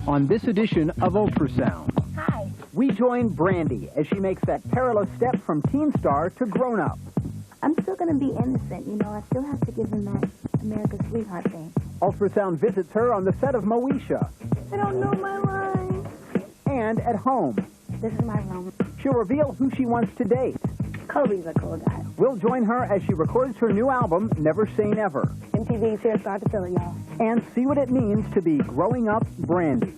on this edition of Ultrasound. Hi. We join Brandy as she makes that perilous step from teen star to grown-up. I'm still going to be innocent, you know. I still have to give him that America's sweetheart thing. Ultrasound visits her on the set of Moesha. I don't know my line. And at home. This is my room. She'll reveal who she wants to date. Kobe's a cool guy. We'll join her as she records her new album, Never Say Never. MTV's here to start to fill it, y'all. And see what it means to be growing up Brandy.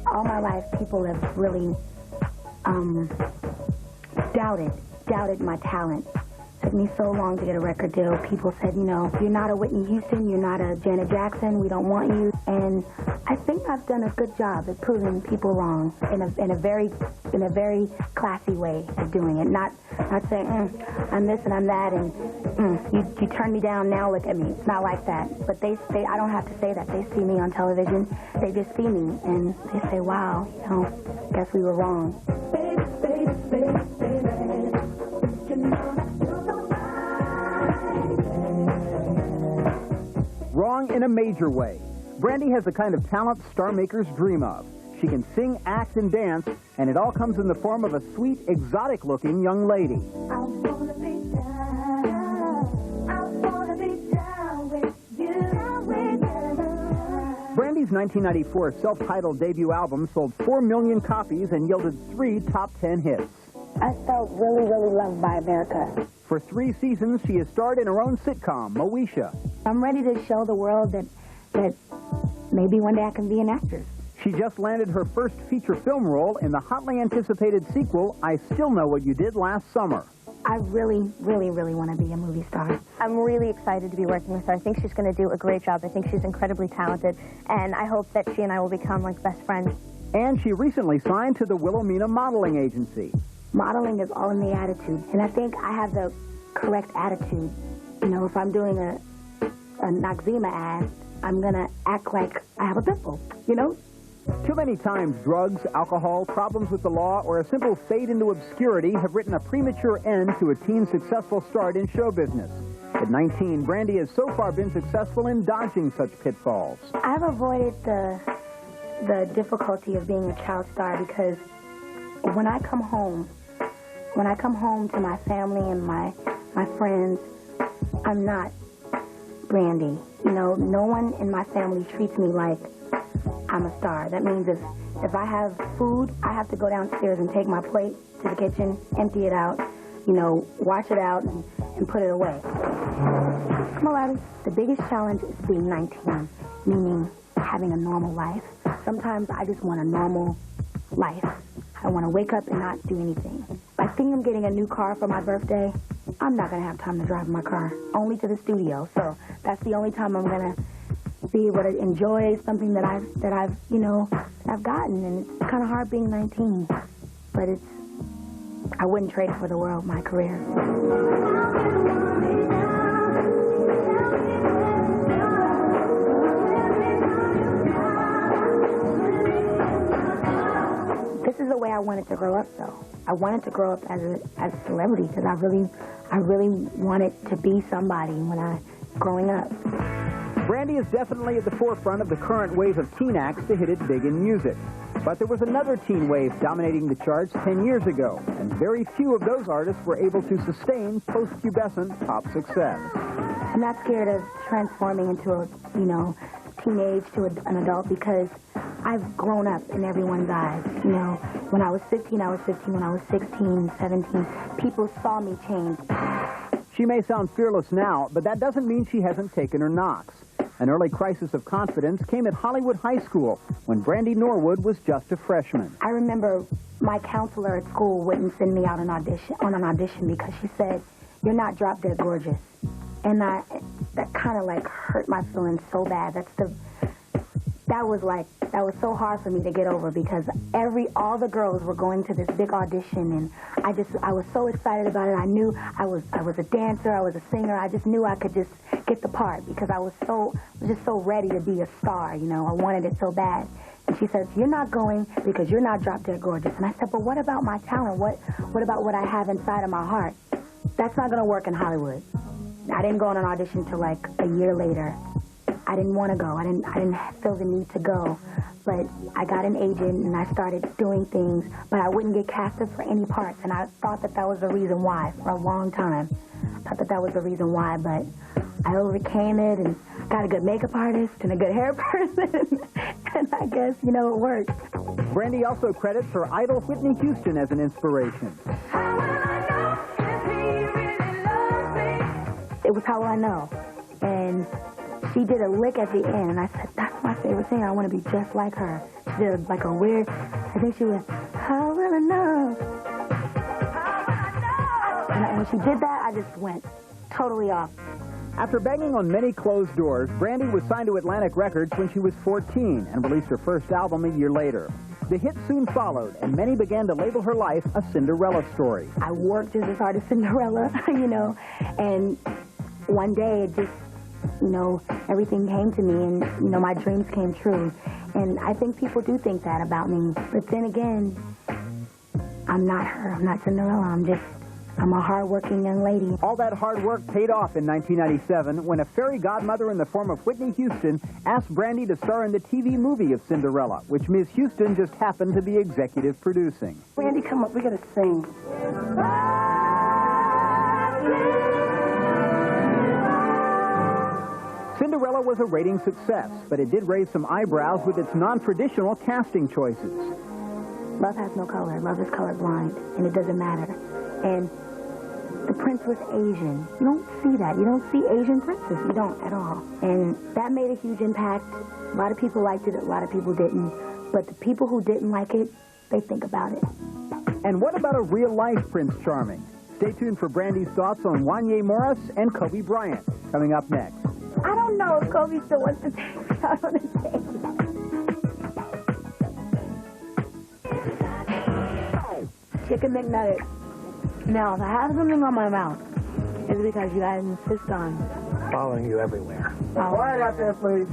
All my life, people have really doubted my talent. It took me so long to get a record deal. People said, you know, you're not a Whitney Houston, you're not a Janet Jackson, we don't want you. And I think I've done a good job at proving people wrong in a very classy way of doing it. Not saying, I'm this and I'm that, and you turn me down, now look at me. It's not like that. But I don't have to say that. They see me on television. They just see me, and they say, wow, you know, guess we were wrong. Wrong in a major way. Brandy has the kind of talent star makers dream of. She can sing, act, and dance, and it all comes in the form of a sweet, exotic-looking young lady. I wanna be down with you. Brandy's 1994 self-titled debut album sold 4 million copies and yielded 3 top 10 hits. I felt really, really loved by America. For 3 seasons, she has starred in her own sitcom, Moesha. I'm ready to show the world that maybe one day I can be an actress. She just landed her first feature film role in the hotly anticipated sequel, I Still Know What You Did Last Summer. I really, really, really want to be a movie star. I'm really excited to be working with her. I think she's going to do a great job. I think she's incredibly talented, and I hope that she and I will become like best friends. And she recently signed to the Wilhelmina modeling agency. Modeling is all in the attitude, and I think I have the correct attitude. You know, if I'm doing a Noxzema ad, I'm going to act like I have a pimple, you know? Too many times, drugs, alcohol, problems with the law, or a simple fade into obscurity have written a premature end to a teen's successful start in show business. At 19, Brandy has so far been successful in dodging such pitfalls. I've avoided the difficulty of being a child star because when I come home to my family and my friends, I'm not Brandy. You know, no one in my family treats me like I'm a star. That means if I have food, I have to go downstairs and take my plate to the kitchen, empty it out, you know, wash it out, and put it away. Come on, laddie. The biggest challenge is being 19, meaning having a normal life. Sometimes I just want a normal life. I want to wake up and not do anything. I think I'm getting a new car for my birthday. I'm not going to have time to drive my car, only to the studio. So that's the only time I'm going to be able to enjoy something that I've you know, I've gotten. And it's kind of hard being 19, but I wouldn't trade it for the world, my career. This is the way I wanted to grow up, though. I wanted to grow up as a celebrity because I really wanted to be somebody growing up. Brandy is definitely at the forefront of the current wave of teen acts to hit it big in music. But there was another teen wave dominating the charts 10 years ago, and very few of those artists were able to sustain post-pubescent pop success. I'm not scared of transforming into a, you know, teenage to an adult because I've grown up in everyone's eyes. You know, when I was 15, I was 15. When I was 16, 17, people saw me change. She may sound fearless now, but that doesn't mean she hasn't taken her knocks. An early crisis of confidence came at Hollywood High School when Brandy Norwood was just a freshman. I remember my counselor at school wouldn't send me out on an audition because she said, "You're not drop dead gorgeous." And that kind of like hurt my feelings so bad. that was so hard for me to get over because all the girls were going to this big audition, and I was so excited about it. I knew I was a dancer, I was a singer. I just knew I could just get the part because I was just so ready to be a star, you know. I wanted it so bad. And she says, "You're not going because you're not drop dead gorgeous." And I said, "But what about my talent? What about what I have inside of my heart? That's not going to work in Hollywood." I didn't go on an audition till like a year later. I didn't want to go. I didn't feel the need to go. But I got an agent and I started doing things, but I wouldn't get casted for any parts. And I thought that was the reason why for a long time. I thought that was the reason why, but I overcame it and got a good makeup artist and a good hair person. And I guess, you know, it worked. Brandy also credits her idol Whitney Houston as an inspiration. It was How Will I Know. And she did a lick at the end, and I said, that's my favorite thing. I want to be just like her. She did like a weird, I think she was, how will I know? And when she did that, I just went totally off. After banging on many closed doors, Brandy was signed to Atlantic Records when she was 14 and released her first album a year later. The hit soon followed, and many began to label her life a Cinderella story. I worked just as hard as Cinderella, you know, and one day it just, you know, everything came to me and, you know, my dreams came true. And I think people do think that about me. But then again, I'm not her. I'm not Cinderella. I'm a hard-working young lady. All that hard work paid off in 1997 when a fairy godmother in the form of Whitney Houston asked Brandy to star in the TV movie of Cinderella, which Ms. Houston just happened to be executive producing. Brandy, come up. We got to sing. Cinderella was a rating success, but it did raise some eyebrows with its non-traditional casting choices. Love has no color. Love is colorblind, and it doesn't matter. And the prince was Asian. You don't see that. You don't see Asian princes. You don't at all. And that made a huge impact. A lot of people liked it. A lot of people didn't. But the people who didn't like it, they think about it. And what about a real-life Prince Charming? Stay tuned for Brandy's thoughts on Wanya Morris and Kobe Bryant, coming up next. I don't know if Kobe still wants to take me out on a date. Chicken McNuggets. Now, if I have something on my mouth, it's because you guys insist on following you everywhere. Quiet out there, please.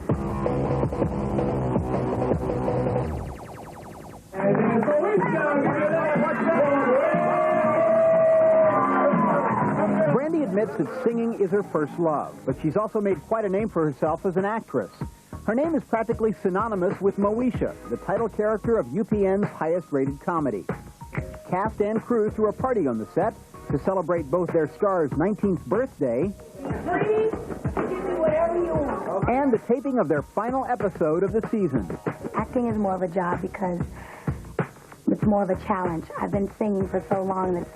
Brandy admits that singing is her first love, but she's also made quite a name for herself as an actress. Her name is practically synonymous with Moesha, the title character of UPN's highest-rated comedy. Cast and crew threw a party on the set to celebrate both their star's 19th birthday and the taping of their final episode of the season. Acting is more of a job because it's more of a challenge. I've been singing for so long that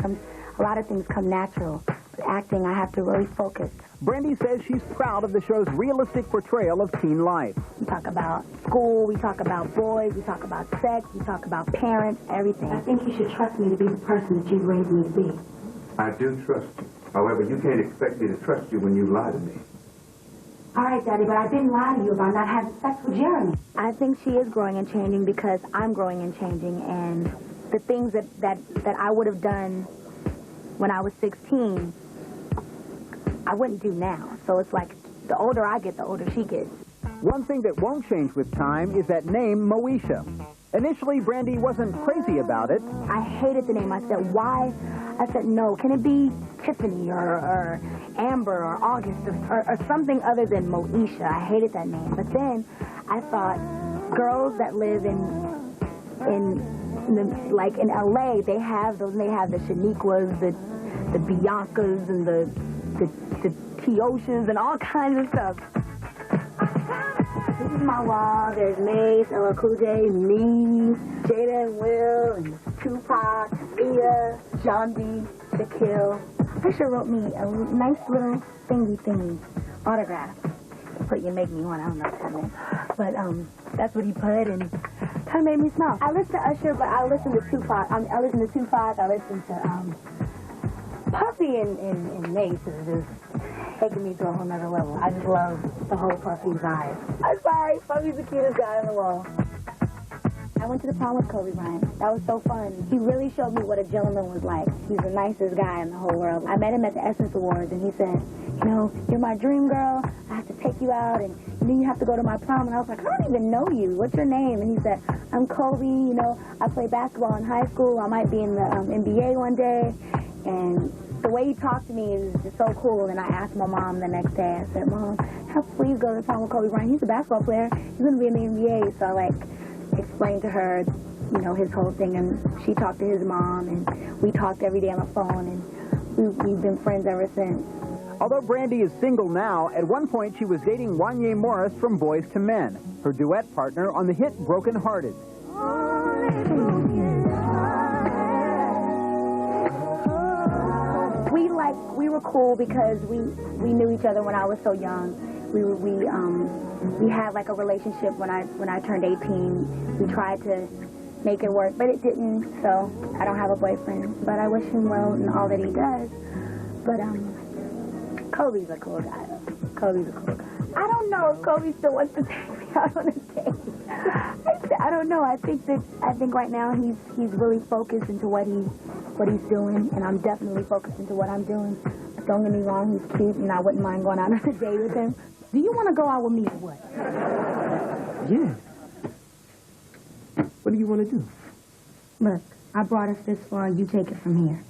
a lot of things come natural. But acting, I have to really focus. Brandy says she's proud of the show's realistic portrayal of teen life. We talk about school, we talk about boys, we talk about sex, we talk about parents, everything. I think you should trust me to be the person that you've raised me to be. I do trust you. However, you can't expect me to trust you when you lie to me. All right, Daddy, but I didn't lie to you about not having sex with Jeremy. I think she is growing and changing because I'm growing and changing, and the things that I would have done when I was 16, I wouldn't do now. So it's like the older I get, the older she gets. One thing that won't change with time is that name, Moesha. Initially, Brandy wasn't crazy about it. I hated the name. I said, why? I said, no, can it be Tiffany or Amber or August or something other than Moesha? I hated that name. But then I thought girls that live in LA, they have those, they have the Shaniquas, the Biancas and the Teoshas and all kinds of stuff. This is my wall. There's Mace, LL Cool J, me, Jada and Will, and Tupac, Sia, John D, Shaquille. Fisher wrote me a nice little thingy autograph. You make me one. I don't know what that meant. But that's what he put, and kind of made me smile. I listen to Usher, but I listen to Tupac. I listen to Tupac. I listen to Puffy and Mace. taking me to a whole nother level. I just love the whole Puffy's eyes. I'm sorry, Puffy's the cutest guy in the world. I went to the prom with Kobe Bryant. That was so fun. He really showed me what a gentleman was like. He's the nicest guy in the whole world. I met him at the Essence Awards, and he said, you know, you're my dream girl. I have to take you out, and you have to go to my prom. And I was like, I don't even know you. What's your name? And he said, I'm Kobe. You know, I play basketball in high school. I might be in the NBA one day. And the way he talked to me is just so cool. And I asked my mom the next day. I said, Mom, please go to the prom with Kobe Bryant. He's a basketball player. He's going to be in the NBA. So I, explained to her, you know, his whole thing, and she talked to his mom, and we talked every day on the phone, and we've been friends ever since. Although Brandy is single now, at one point she was dating Wanye Morris from Boys to Men, her duet partner on the hit Broken Hearted. We were cool because we knew each other when I was so young. We had like a relationship when I turned 18. We tried to make it work, but it didn't. So I don't have a boyfriend, but I wish him well in all that he does. But Kobe's a cool guy. Kobe's a cool guy. I don't know if Kobe still wants to take me out on a date. I don't know. I think right now he's really focused into what he's doing, and I'm definitely focused into what I'm doing. Don't get me wrong, he's cute, and I wouldn't mind going out on a date with him. Do you want to go out with me or what? Yeah. What do you want to do? Look, I brought us this far. You take it from here.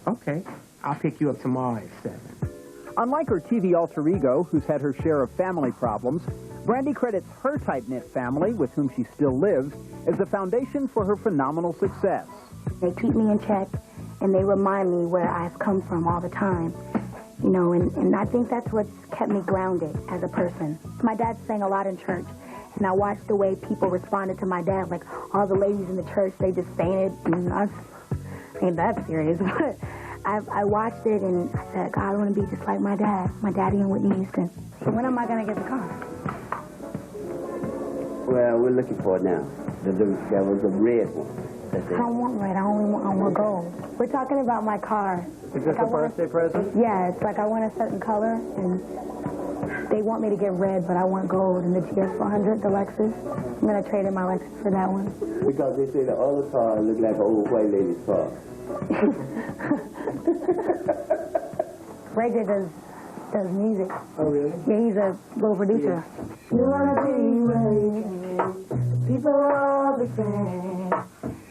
Okay. I'll pick you up tomorrow at 7. Unlike her TV alter ego, who's had her share of family problems, Brandy credits her tight-knit family, with whom she still lives, as the foundation for her phenomenal success. They keep me in check, and they remind me where I've come from all the time. You know, and I think that's what's kept me grounded as a person. My dad sang a lot in church, and I watched the way people responded to my dad. Like, all the ladies in the church, they just fainted. And I ain't that serious, but I watched it, and I said, God, I want to be just like my daddy and Whitney Houston. So when am I going to get the car? Well, we're looking for it now. There was a red one. I don't want red. I want gold. We're talking about my car. Is this a birthday present? Yeah, it's like I want a certain color, and they want me to get red, but I want gold. And the GS400, the Lexus, I'm going to trade in my Lexus for that one. Because they say the other car look like an old white lady's car. Ray J does music. Oh, really? Yeah, he's a little producer. Yeah. You want to be Ray J, people are all the same.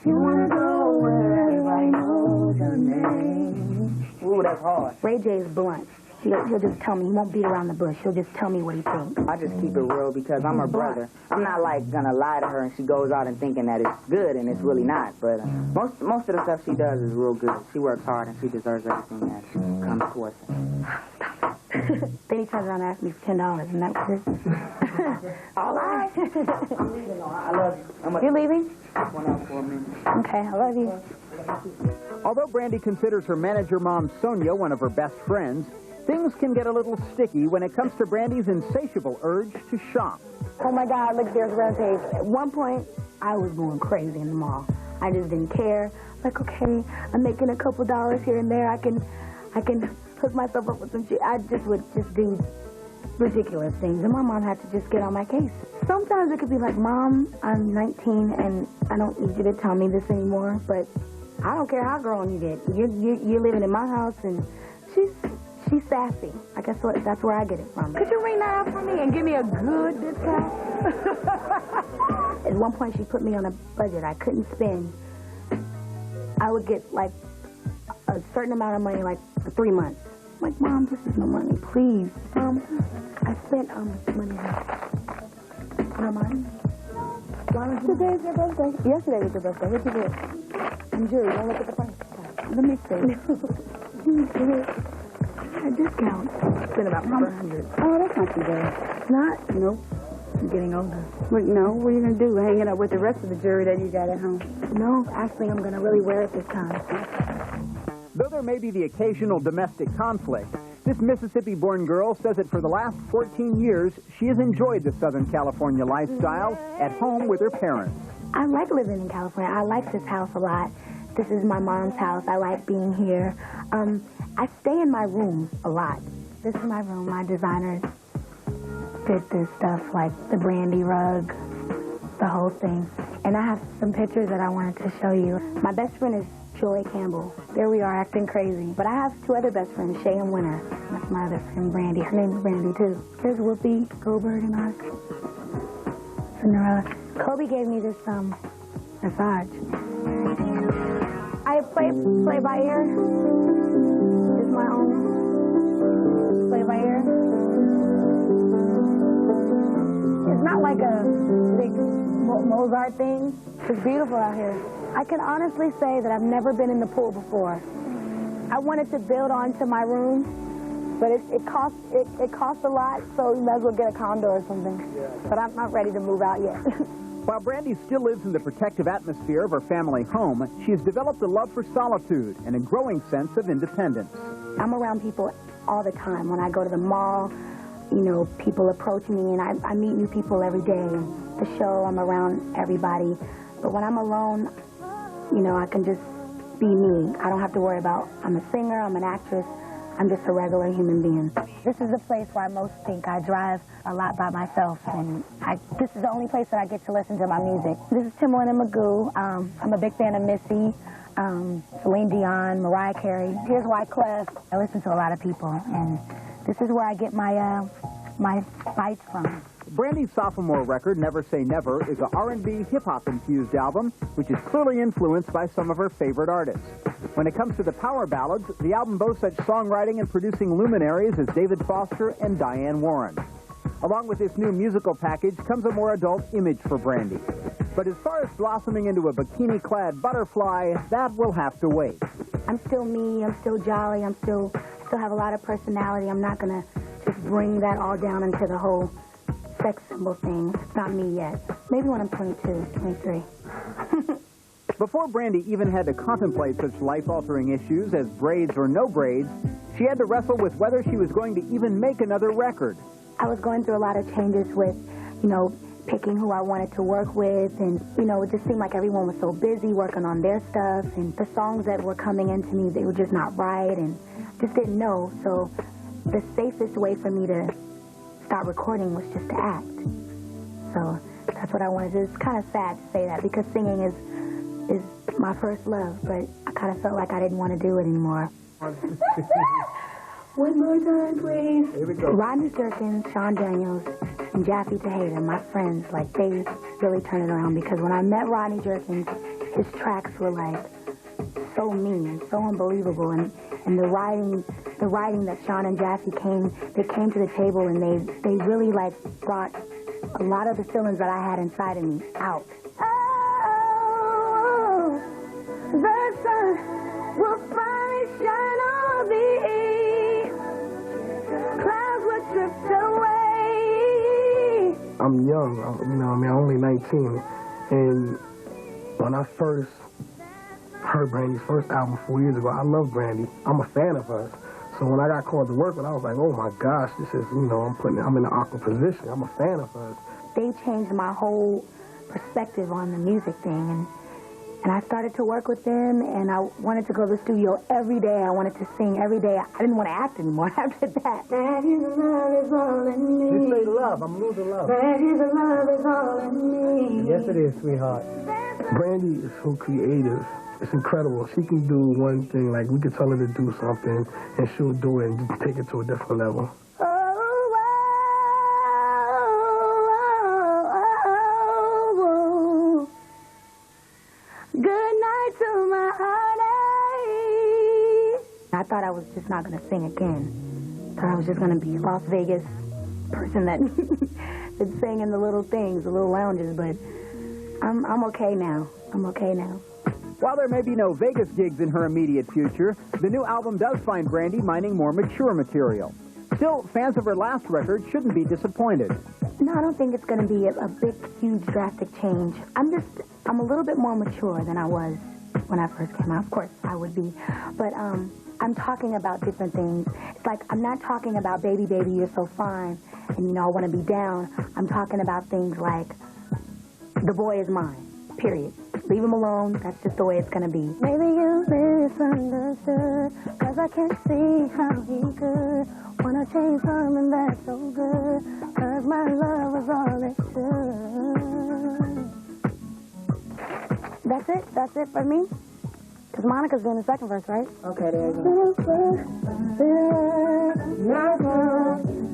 You want to go where everybody knows your name. Ooh, that's hard. Ray J is blunt. He'll just tell me. He won't beat around the bush. He'll just tell me what he thinks. I just keep it real because I'm her brother. I'm not like gonna lie to her and she goes out and thinking that it's good and it's really not. But most of the stuff she does is real good. She works hard and she deserves everything that comes towards her. Then he turns around and asks me for $10, and that was it. All right. I'm leaving. I love you. You're leaving? One out for a minute. Okay, I love you. Although Brandy considers her manager mom, Sonia, one of her best friends, things can get a little sticky when it comes to Brandy's insatiable urge to shop. Oh, my God, look, there's Rampage. At one point, I was going crazy in the mall. I just didn't care. Like, okay, I'm making a couple dollars here and there. I can hook myself up with some shit. I would do ridiculous things, and my mom had to just get on my case. Sometimes it could be like, Mom, I'm 19, and I don't need you to tell me this anymore, but I don't care how grown you get. You're living in my house, and she's sassy. I guess that's where I get it from. Could you ring that out for me and give me a good discount? At one point, she put me on a budget I couldn't spend. I would get, like, a certain amount of money, like, for 3 months. I'm like, Mom, this is no money, please. I spent how much money? No money? Today's your birthday. Yesterday was your birthday. What you did? I'm Julie. Don't look at the price. Let me see. A discount. It's been about $400. Oh, that's not too bad. Not? Nope. I'm getting older. Wait, no. What are you going to do? Hang it up with the rest of the jewelry that you got at home? No. Actually, I'm going to really wear it this time. Though there may be the occasional domestic conflict, this Mississippi-born girl says that for the last 14 years, she has enjoyed the Southern California lifestyle at home with her parents. I like living in California. I like this house a lot. This is my mom's house. I like being here. I stay in my room a lot. This is my room. My designers did this stuff, like the Brandy rug, the whole thing. And I have some pictures that I wanted to show you. My best friend is Joy Campbell. There we are, acting crazy. But I have two other best friends, Shay and Winter. That's my other friend, Brandy. Her name is Brandy, too. Here's Whoopi Goldberg and our Cinderella. Kobe gave me this massage. I play by ear. This is my own play by ear. It's not like a big Mozart thing. It's beautiful out here. I can honestly say that I've never been in the pool before. I wanted to build onto my room, but it costs a lot, so you might as well get a condo or something. But I'm not ready to move out yet. While Brandy still lives in the protective atmosphere of her family home, she has developed a love for solitude and a growing sense of independence. I'm around people all the time. When I go to the mall, you know, people approach me, and I meet new people every day. The show, I'm around everybody. But when I'm alone, you know, I can just be me. I don't have to worry about, I'm a singer, I'm an actress, I'm just a regular human being. This is the place where I most think. I drive a lot by myself, and this is the only place that I get to listen to my music. This is Timbaland and Magoo. I'm a big fan of Missy, Celine Dion, Mariah Carey. Here's Wyclef. I listen to a lot of people, and this is where I get my bites from. Brandy's sophomore record, Never Say Never, is an R&B hip-hop infused album, which is clearly influenced by some of her favorite artists. When it comes to the power ballads, the album boasts such songwriting and producing luminaries as David Foster and Diane Warren. Along with this new musical package comes a more adult image for Brandy. But as far as blossoming into a bikini-clad butterfly, that will have to wait. I'm still me, I'm still jolly, I still have a lot of personality. I'm not going to just bring that all down into the whole sex symbol thing. It's not me yet. Maybe when I'm 22, 23. Before Brandy even had to contemplate such life-altering issues as braids or no braids, she had to wrestle with whether she was going to even make another record. I was going through a lot of changes with, you know, picking who I wanted to work with, and, you know, it just seemed like everyone was so busy working on their stuff, and the songs that were coming into me, they were just not right, and just didn't know. So the safest way for me to start recording was just to act. So that's what I wanted to do. It's kind of sad to say that because singing is my first love, but I kind of felt like I didn't want to do it anymore. One more time, please. Here we go. Rodney Jerkins, Sean Daniels, and Jaffe Tejada, my friends, like, they really turned it around because when I met Rodney Jerkins, his tracks were, like, so mean and so unbelievable, and the writing that Sean and Jaffe came to the table, and they really, like, brought a lot of the feelings that I had inside of me out. Oh, the sun will finally shine on me. Clouds will drift away. I'm young, I'm only 19, and when I first heard Brandy's first album 4 years ago, I love Brandy. I'm a fan of hers. So when I got called to work with, I was like, oh my gosh, this is, I'm in an awkward position. I'm a fan of hers. They changed my whole perspective on the music thing, and I started to work with them, and I wanted to go to the studio every day. I wanted to sing every day. I didn't want to act anymore after that. That is love is all in me. You say love, I'm losing love. That is love is all in me. Yes, it is, sweetheart. Brandy is so creative. It's incredible. She can do one thing, like we could tell her to do something, and she'll do it and just take it to a different level. I thought I was just not going to sing again. I thought I was just going to be a Las Vegas person that sang in the little things, the little lounges, but I'm okay now. I'm okay now. While there may be no Vegas gigs in her immediate future, the new album does find Brandy mining more mature material. Still, fans of her last record shouldn't be disappointed. No, I don't think it's going to be a big, huge, drastic change. I'm a little bit more mature than I was when I first came out. Of course, I would be. But I'm talking about different things. It's like I'm not talking about baby, baby, you're so fine, and, I want to be down. I'm talking about things like the boy is mine, period. Leave him alone. That's just the way it's gonna be. Maybe you misunderstood, 'cause I can't see how he could wanna change something that's so good, 'cause my love was all it should. That's it for me? 'Cause Monica's doing the second verse, right? Okay, there you go.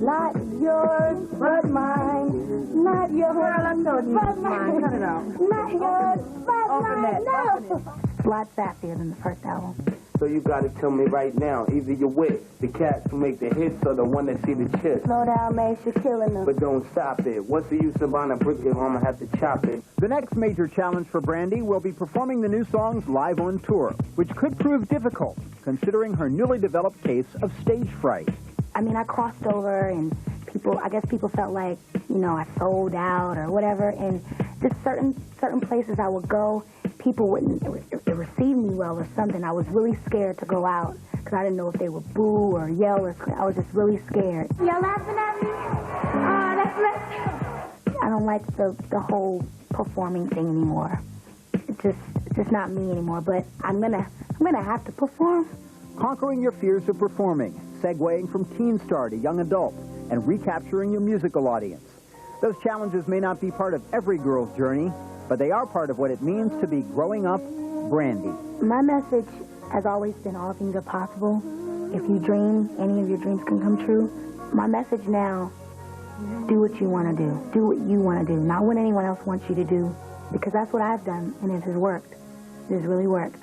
Not yours, but mine. Not yours, but mine. Cut it out. Not yours, but mine. No. It's a lot faster than the first album. So you gotta tell me right now, either you're with the cats who make the hits or the one that see the chips. Slow down, Mace, you're killing them. But don't stop it. What's the use of buying a brick if I'm gonna have to chop it? The next major challenge for Brandy will be performing the new songs live on tour, which could prove difficult, considering her newly developed case of stage fright. I mean, I crossed over, and I guess people felt like, you know, I sold out or whatever, and just certain places I would go, people wouldn't receive me well or something. I was really scared to go out because I didn't know if they would boo or yell or scream. I was just really scared. Y'all laughing at me? Oh, that's right. I don't like the whole performing thing anymore. It's just not me anymore. But I'm gonna have to perform. Conquering your fears of performing, segueing from teen star to young adult, and recapturing your musical audience. Those challenges may not be part of every girl's journey, but they are part of what it means to be growing up Brandy. My message has always been all things are possible. If you dream, any of your dreams can come true. My message now, do what you want to do. Do what you want to do, not what anyone else wants you to do. Because that's what I've done, and it has worked. It has really worked.